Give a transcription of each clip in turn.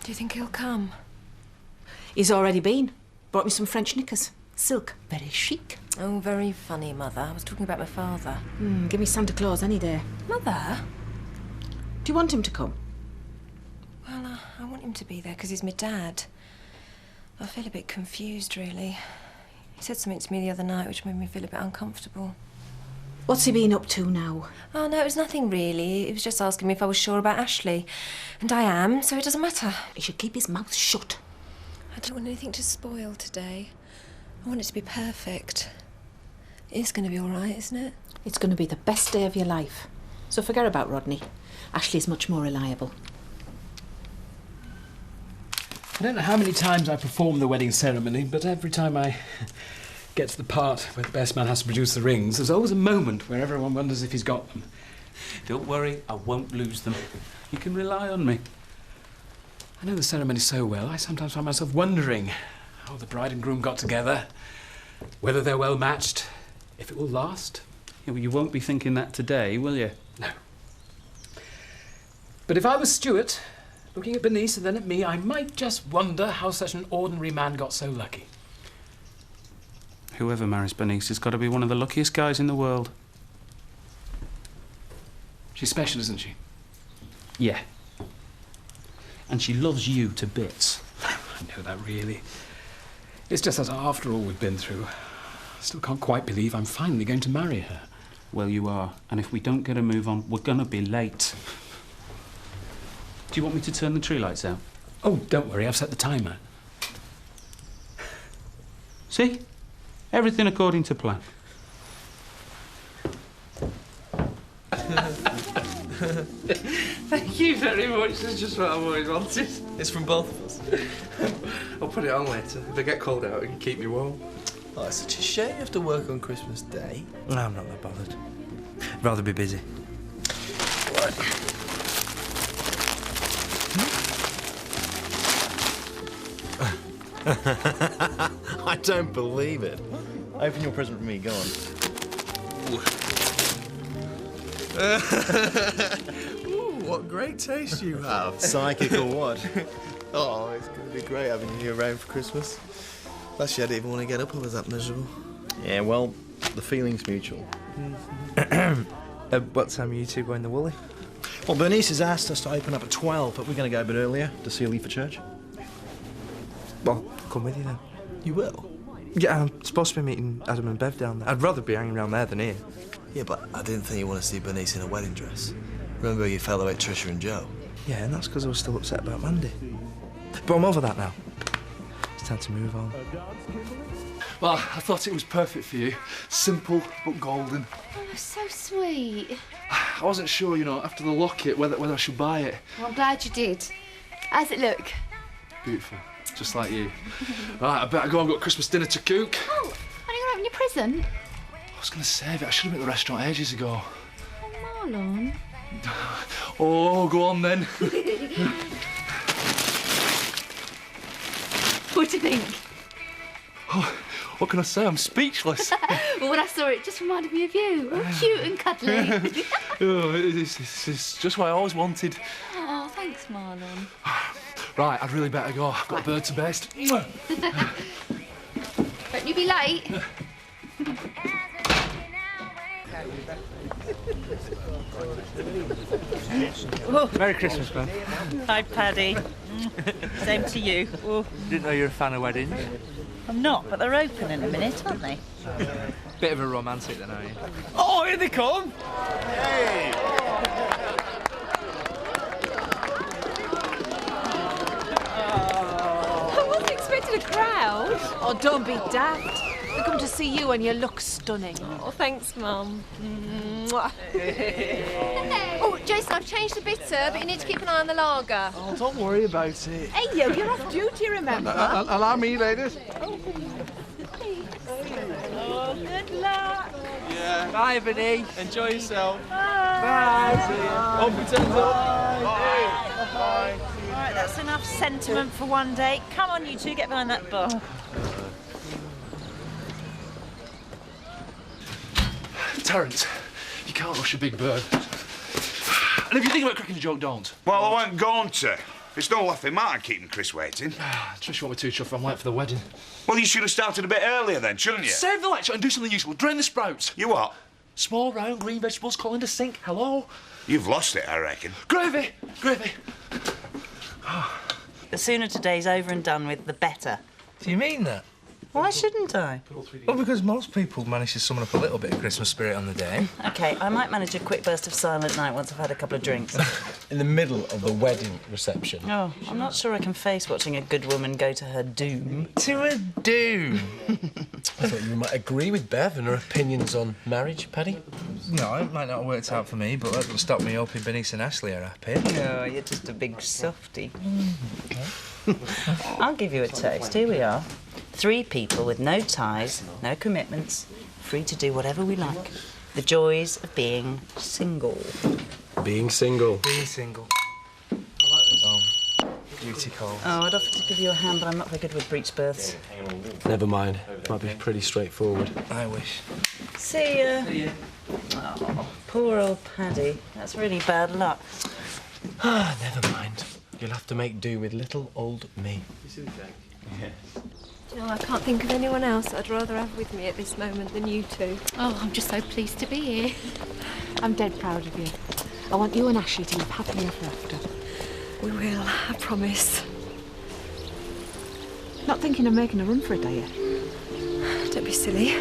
Do you think he'll come? He's already been. Brought me some French knickers. Silk. Very chic. Oh, very funny, Mother. I was talking about my father. Give me Santa Claus any day. Mother? Do you want him to come? Well, I want him to be there because he's my dad. I feel a bit confused, really. He said something to me the other night which made me feel a bit uncomfortable. What's he been up to now? Oh, no, it was nothing really. He was just asking me if I was sure about Ashley. And I am, so it doesn't matter. He should keep his mouth shut. I don't want anything to spoil today. I want it to be perfect. It's going to be all right, isn't it? It's going to be the best day of your life. So forget about Rodney. Ashley's much more reliable. I don't know how many times I perform the wedding ceremony, but every time I get to the part where the best man has to produce the rings, there's always a moment where everyone wonders if he's got them. Don't worry, I won't lose them. You can rely on me. I know the ceremony so well, I sometimes find myself wondering how the bride and groom got together, whether they're well matched, if it will last. Yeah, well, you won't be thinking that today, will you? No. But if I was Stuart, looking at Bernice and then at me, I might just wonder how such an ordinary man got so lucky. Whoever marries Bernice has got to be one of the luckiest guys in the world. She's special, isn't she? Yeah. And she loves you to bits. I know that, really. It's just that after all we've been through, I still can't quite believe I'm finally going to marry her. Well, you are. And if we don't get a move on, we're going to be late. Do you want me to turn the tree lights out? Oh, don't worry, I've set the timer. See? Everything according to plan. Thank you very much. This is just what I've always wanted. It's from both of us. I'll put it on later. If I get cold out, it can keep me warm. Oh, it's such a shame you have to work on Christmas Day. No, I'm not that bothered. I'd rather be busy. I don't believe it. Open your present for me, go on. Ooh, what great taste you have. Psychic or what? Oh, it's going to be great having you around for Christmas. Last year I didn't even want to get up, I was that miserable. Yeah, well, the feeling's mutual. What time are you two going to Woolly? Well, Bernice has asked us to open up at 12, but we're going to go a bit earlier to see her leave for church. Well, I'll come with you then. You will? Yeah, I'm supposed to be meeting Adam and Bev down there. I'd rather be hanging around there than here. Yeah, but I didn't think you want to see Bernice in a wedding dress. Remember you felt about Trisha and Joe? Yeah, and that's because I was still upset about Mandy. But I'm over that now. It's time to move on. Well, I thought it was perfect for you. Simple but golden. Oh, so sweet. I wasn't sure, you know, after the locket, whether I should buy it. Well, I'm glad you did. How's it look? Beautiful. Just like you. Right, I better go and got Christmas dinner to cook. Oh, are you having your present? I was going to save it. I should have been at the restaurant ages ago. Oh, Marlon. Oh, go on then. What do you think? Oh, what can I say? I'm speechless. Well, when I saw it, it just reminded me of you. All cute and cuddly. Oh, it's just what I always wanted. Oh, thanks, Marlon. Right, I'd really better go. I've got a bird to baste. Don't you be late. Merry Christmas, man. Hi, Paddy. Same to you. Oh. Didn't know you were a fan of weddings. I'm not, but they're open in a minute, aren't they? Bit of a romantic then, are you? Oh, here they come! Hey! I wasn't expecting a crowd. Oh, don't be daft. We come to see you and you look stunning. Oh, thanks, Mum. Oh, Jason, I've changed the bitter, but you need to keep an eye on the lager. Oh, don't worry about it. Hey, you're off duty, remember? Allow me, ladies. Oh, good luck. Yeah. Bye, Vinny. Enjoy yourself. Bye. See ya. On pretend up. Bye. Right, that's enough sentiment for one day. Come on, you two, get behind that bar. Terence, you can't rush a big bird. And if you think about cracking a joke, don't. Well, I wasn't going to. It's no laughing matter keeping Chris waiting. Trish won't be too chuffed if I'm late for the wedding. Well, you should have started a bit earlier then, shouldn't you? Save the lecture and do something useful. Drain the sprouts. You what? Small, round, green vegetables calling to sink. Hello? You've lost it, I reckon. Gravy! Gravy! The sooner today's over and done with, the better. Do you mean that? Why shouldn't I? Well, because most people manage to summon up a little bit of Christmas spirit on the day. OK, I might manage a quick burst of silent night once I've had a couple of drinks. In the middle of the wedding reception. Oh, I'm not sure I can face watching a good woman go to her doom. To a doom? I thought you might agree with Bev and her opinions on marriage, Paddy. No, it might not have worked out for me, but that doesn't stop me hoping Bernice and Ashley are happy. Oh, you're just a big softie. I'll give you a taste. Here we are. 3 people with no ties, no commitments, free to do whatever we like. The joys of being single. Being single. Being single. Beauty calls. Oh, I'd offer to give you a hand, but I'm not very good with breech births. Never mind. Might be pretty straightforward. I wish. See ya. Oh, poor old Paddy. That's really bad luck. Ah, never mind. You'll have to make do with little old me. Do you know, I can't think of anyone else I'd rather have with me at this moment than you two. Oh, I'm just so pleased to be here. I'm dead proud of you. I want you and Ashley to live happily ever after. We will, I promise. Not thinking of making a run for it, are you? Don't be silly.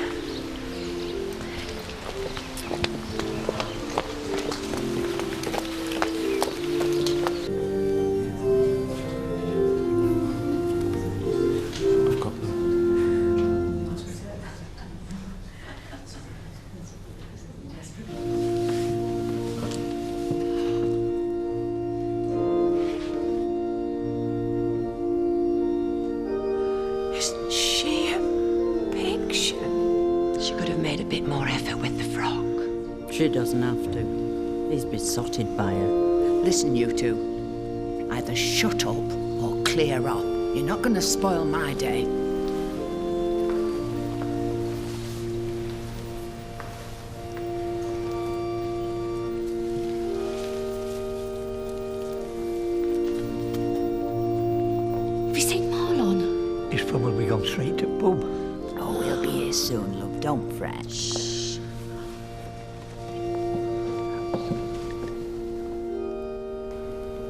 Isn't she a picture? She could have made a bit more effort with the frock. She doesn't have to. He's besotted by her. Listen, you two. Either shut up or clear up. You're not going to spoil my day. Have you seen Marlon? He's probably gone straight to pub. Oh, he'll be here soon, love. Don't fret.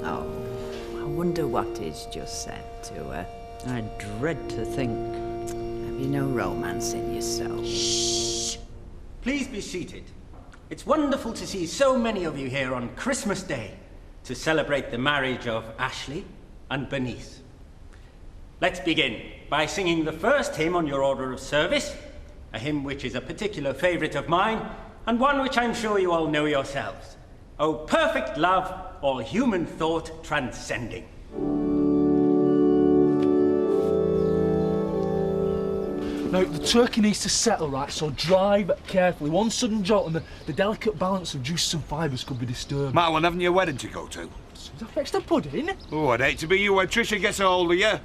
Oh, I wonder what he's just said to her. I dread to think. Have you no romance in yourself? Shh! Please be seated. It's wonderful to see so many of you here on Christmas Day to celebrate the marriage of Ashley and Bernice. Let's begin by singing the first hymn on your order of service, a hymn which is a particular favourite of mine, and one which I'm sure you all know yourselves. O perfect love, all human thought transcending. Now, the turkey needs to settle, right, so drive carefully. One sudden jolt and the delicate balance of juices and fibres could be disturbed. Marlon, haven't you a wedding to go to? Does that affect the pudding? Oh, I'd hate to be you when Tricia gets a hold of you.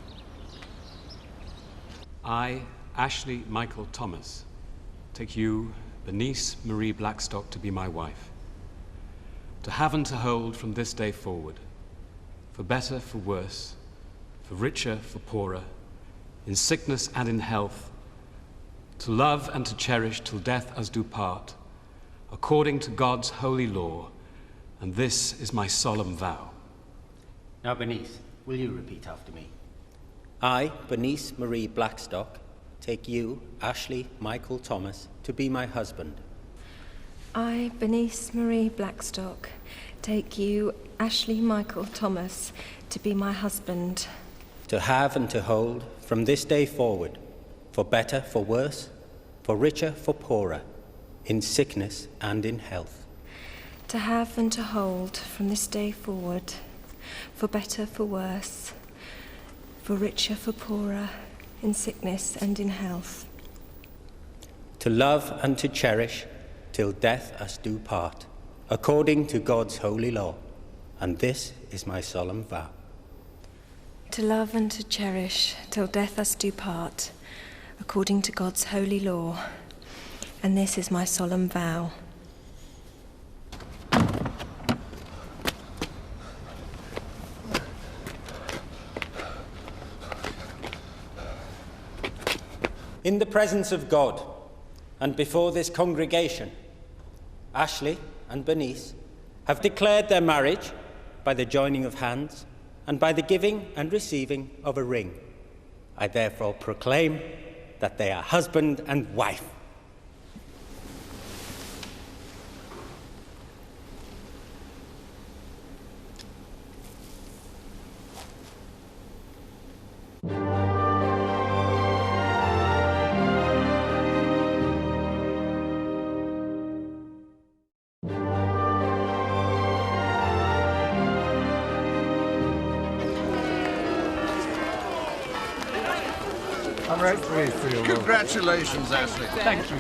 I, Ashley Michael Thomas, take you, Bernice Marie Blackstock, to be my wife. To have and to hold from this day forward, for better, for worse, for richer, for poorer, in sickness and in health, to love and to cherish till death us do part, according to God's holy law, and this is my solemn vow. Now, Bernice, will you repeat after me? I, Bernice Marie Blackstock, take you, Ashley Michael Thomas, to be my husband. I, Bernice Marie Blackstock, take you, Ashley Michael Thomas, to be my husband. To have and to hold from this day forward, for better, for worse, for richer, for poorer, in sickness and in health. To have and to hold from this day forward, for better, for worse, for richer, for poorer, in sickness and in health. To love and to cherish till death us do part, according to God's holy law, and this is my solemn vow. To love and to cherish till death us do part, according to God's holy law, and this is my solemn vow. In the presence of God and before this congregation, Ashley and Bernice have declared their marriage by the joining of hands and by the giving and receiving of a ring. I therefore proclaim that they are husband and wife. I'm right for you. Congratulations, Ashley. Thank you.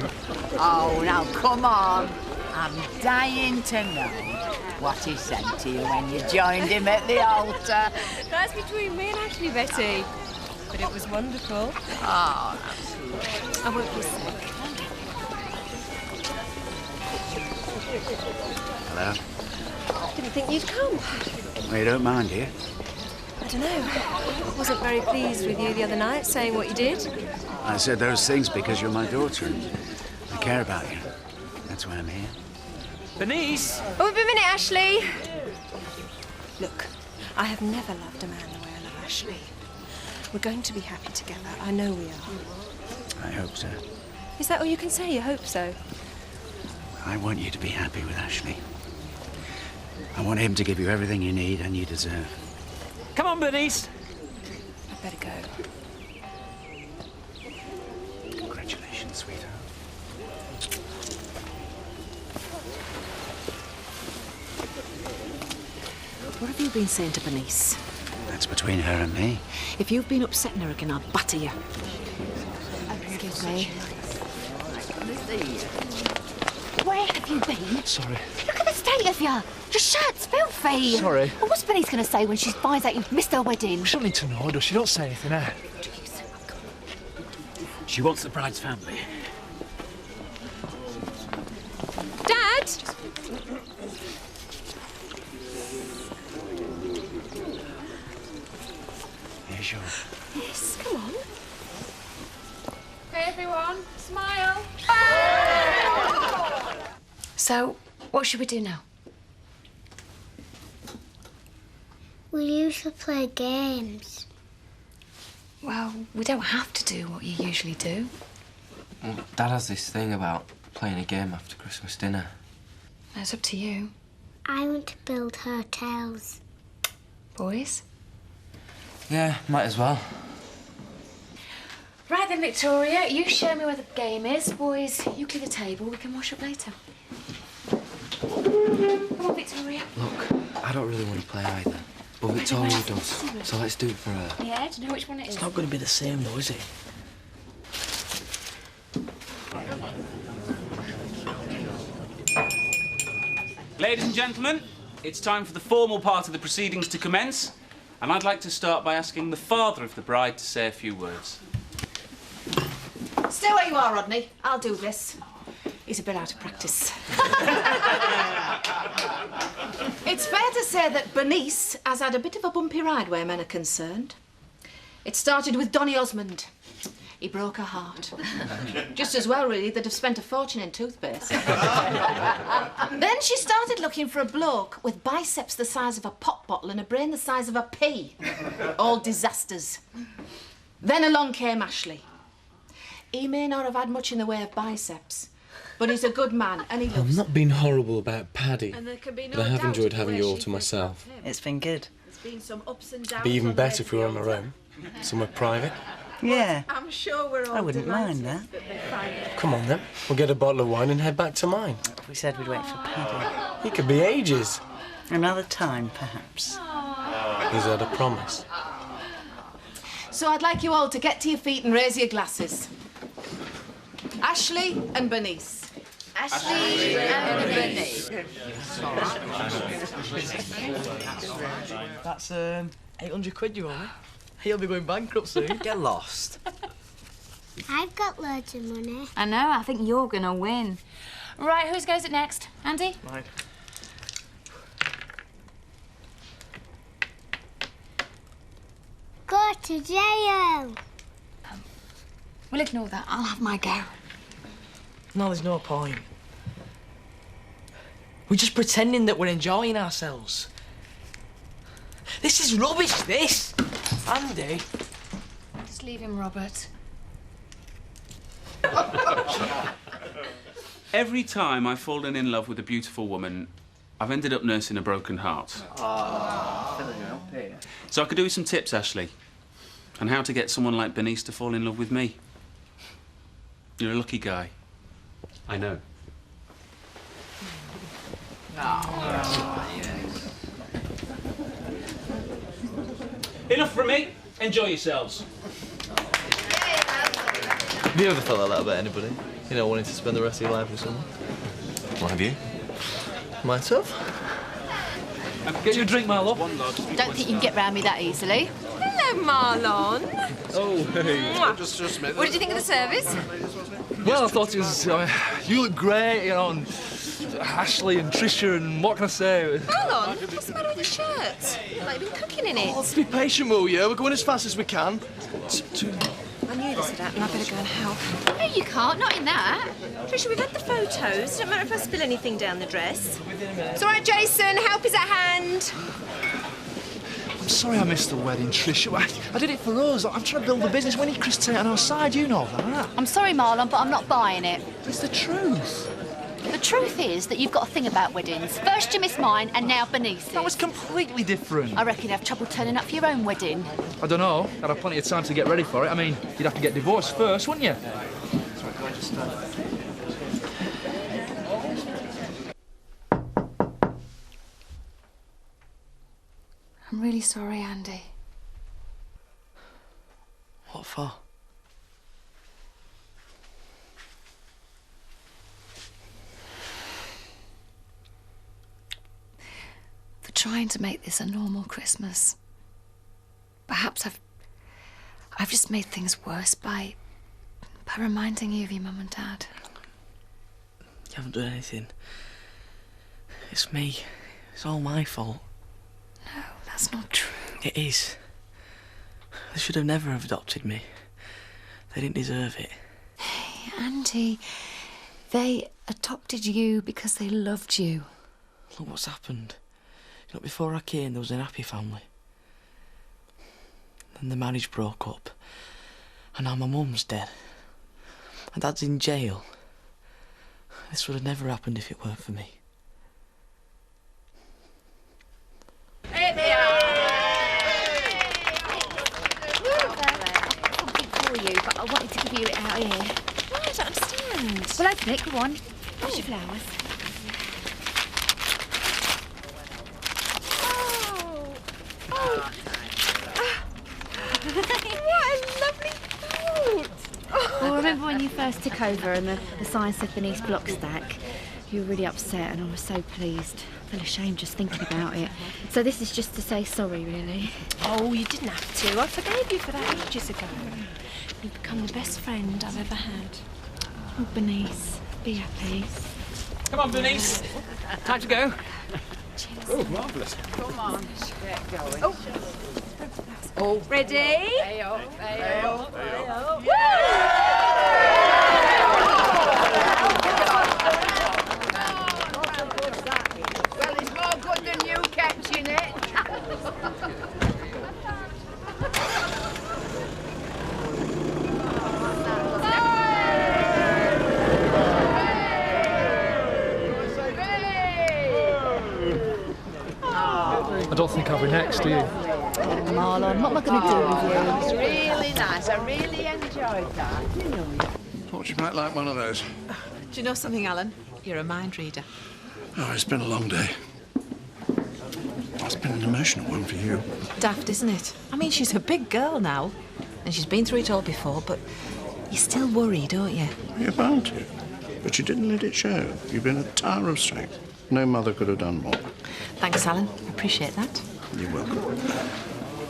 Oh, now come on. I'm dying to know what he said to you when you joined him at the altar. That's between me and Ashley, Betty. But it was wonderful. Oh, that's lovely. I won't be sick. Hello. Didn't think you'd come. Well, you don't mind, do you? I don't know. I wasn't very pleased with you the other night, saying what you did. I said those things because you're my daughter and I care about you. That's why I'm here. Bernice! Oh, wait a minute, Ashley. Look, I have never loved a man the way I love Ashley. We're going to be happy together. I know we are. I hope so. Is that all you can say? You hope so? I want you to be happy with Ashley. I want him to give you everything you need and you deserve. Come on, Bernice. I'd better go. Congratulations, sweetheart. What have you been saying to Bernice? That's between her and me. If you've been upsetting her again, I'll batter you. Excuse me. Where have you been? Sorry. Look at the state of you. Your shirt's filthy. Sorry. Well, what's Bernice going to say when she finds out you've missed her wedding? She don't need to know, does she? Don't say anything, eh? She wants the bride's family. Dad! Here's yours. Yes, come on. Hey, everyone, smile. So, what should we do now? We used to play games. Well, we don't have to do what you usually do. Well, Dad has this thing about playing a game after Christmas dinner. It's up to you. I want to build hotels. Boys? Yeah, might as well. Right then, Victoria, you show me where the game is. Boys, you clear the table. We can wash up later. Come on, Victoria. Look, I don't really want to play either. But Victoria does, so let's do it for her. Yeah, do you know which one it is? It's not going to be the same, though, is it? Ladies and gentlemen, it's time for the formal part of the proceedings to commence, and I'd like to start by asking the father of the bride to say a few words. Stay where you are, Rodney. I'll do this. He's a bit out of practice. It's fair to say that Bernice has had a bit of a bumpy ride where men are concerned. It started with Donny Osmond. He broke her heart. Just as well, really, they'd have spent a fortune in toothpaste. Then she started looking for a bloke with biceps the size of a pop bottle and a brain the size of a pea. All disasters. Then along came Ashley. He may not have had much in the way of biceps, but he's a good man and he loves I'm not being horrible about Paddy, And there can be no but I have doubt enjoyed of having where you all she to myself. It's been good. There's been some ups and downs. It'd be even on better if we were on the our own, somewhere private. Yeah. I'm sure we're all I wouldn't mind that. they find it. Come on then, we'll get a bottle of wine and head back to mine. We said we'd wait for Paddy. It could be ages. Another time, perhaps. Is that a promise? So I'd like you all to get to your feet and raise your glasses. Ashley and Bernice. Ashley and Bernice. That's 800 quid you owe me. He'll be going bankrupt soon. Get lost. I've got loads of money. I know, I think you're going to win. Right, whose goes it next? Andy? Mine. Go to jail. We'll ignore that. I'll have my go. No, there's no point. We're just pretending that we're enjoying ourselves. This is rubbish, this! Andy. Just leave him, Robert. Every time I've fallen in love with a beautiful woman, I've ended up nursing a broken heart. So I could do with some tips, Ashley, on how to get someone like Bernice to fall in love with me. You're a lucky guy. I know. Enough from me. Enjoy yourselves. Have you ever felt like that about anybody? You know, wanting to spend the rest of your life with someone? Well, have you? Myself? Get you a drink, Marlo. Don't think you can get round me that easily. Hello, Marlon. Oh, hey. What did you think of the service? Well, I thought it was... you look great, you know, and Ashley and Trisha and what can I say? Marlon, what's the matter with your shirt? Like you've been cooking in it. Let's be patient, will you? We're going as fast as we can. I knew this would happen. I better go and help. No, you can't. Not in that. Trisha, we've had the photos. Don't matter if I spill anything down the dress. It's all right, Jason. Help is at hand. I'm sorry I missed the wedding, Trisha. I did it for us. I'm trying to build the business. We need Chris to take on our side, you know that. I'm sorry, Marlon, but I'm not buying it. It's the truth. The truth is that you've got a thing about weddings. First you missed mine, and now Bernice's. That was completely different. I reckon you'd have trouble turning up for your own wedding. I don't know. I'd have plenty of time to get ready for it. I mean, you'd have to get divorced first, wouldn't you? I'm really sorry, Andy. What for? For trying to make this a normal Christmas. Perhaps I've just made things worse by reminding you of your mum and dad. You haven't done anything. It's me. It's all my fault. No, that's not true. It is. They should have never adopted me. They didn't deserve it. Hey, Andy, they adopted you because they loved you. Look what's happened. You know, before I came, there was an happy family. Then the marriage broke up. And now my mum's dead. And Dad's in jail. This would have never happened if it weren't for me. Here they are. Something for you, but I wanted to give you it out here. No, I don't understand. Well, open it, go on. Where's your flowers? What a lovely coat. Well, remember when you first took over and the sign said Bernice Blockstack? You were really upset and I was so pleased. I feel ashamed just thinking about it. So this is just to say sorry, really. Oh, you didn't have to. I forgave you for that ages ago. You've become the best friend I've ever had. Oh, Bernice, be happy. Come on, Bernice. Time to go. Oh, marvellous. Come on, get going. Oh, ready? Hey-o, hey-o, hey-o. Well, it's more good than you catching it. I don't think I'll be next, do you? Oh, Marlon, what am I going to do with you? It's really nice. I really enjoyed that. You know. Thought you might like one of those. Do you know something, Alan? You're a mind reader. Oh, it's been a long day. It's been an emotional one for you. Daft, isn't it? I mean, she's a big girl now, and she's been through it all before, but you still worry, don't you? You're bound to. But you didn't let it show. You've been a tower of strength. No mother could have done more. Thanks, Alan. Appreciate that. You're welcome.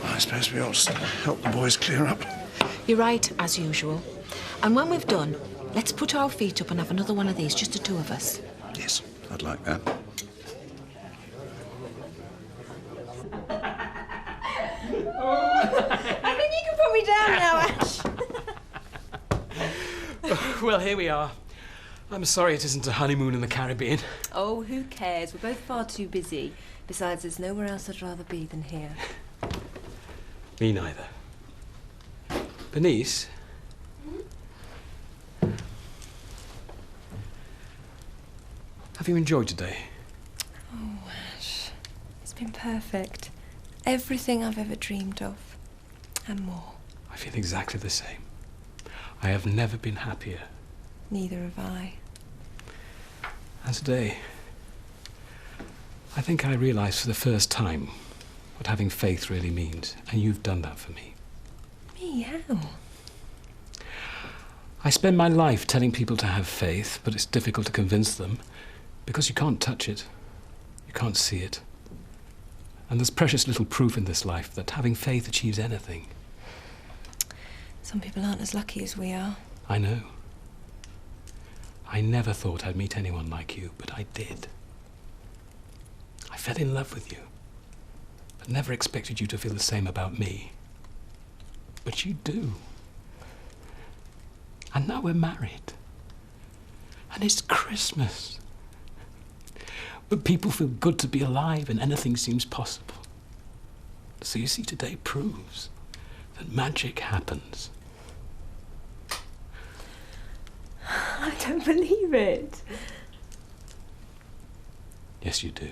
I suppose we ought to help the boys clear up. You're right, as usual. And when we've done, let's put our feet up and have another one of these, just the two of us. Yes, I'd like that. I think you can put me down now, Ash. Well, here we are. I'm sorry it isn't a honeymoon in the Caribbean. Oh, who cares? We're both far too busy. Besides, there's nowhere else I'd rather be than here. Me neither. Bernice? Have you enjoyed today? Oh, Ash. It's been perfect. Everything I've ever dreamed of. And more. I feel exactly the same. I have never been happier. Neither have I. And today, I think I realised for the first time what having faith really means, and you've done that for me. Me? How? I spend my life telling people to have faith, but it's difficult to convince them because you can't touch it, you can't see it. And there's precious little proof in this life that having faith achieves anything. Some people aren't as lucky as we are. I know. I never thought I'd meet anyone like you, but I did. I fell in love with you, but never expected you to feel the same about me. But you do. And now we're married. And it's Christmas. But people feel good to be alive and anything seems possible. So you see, today proves that magic happens. I don't believe it. Yes, you do.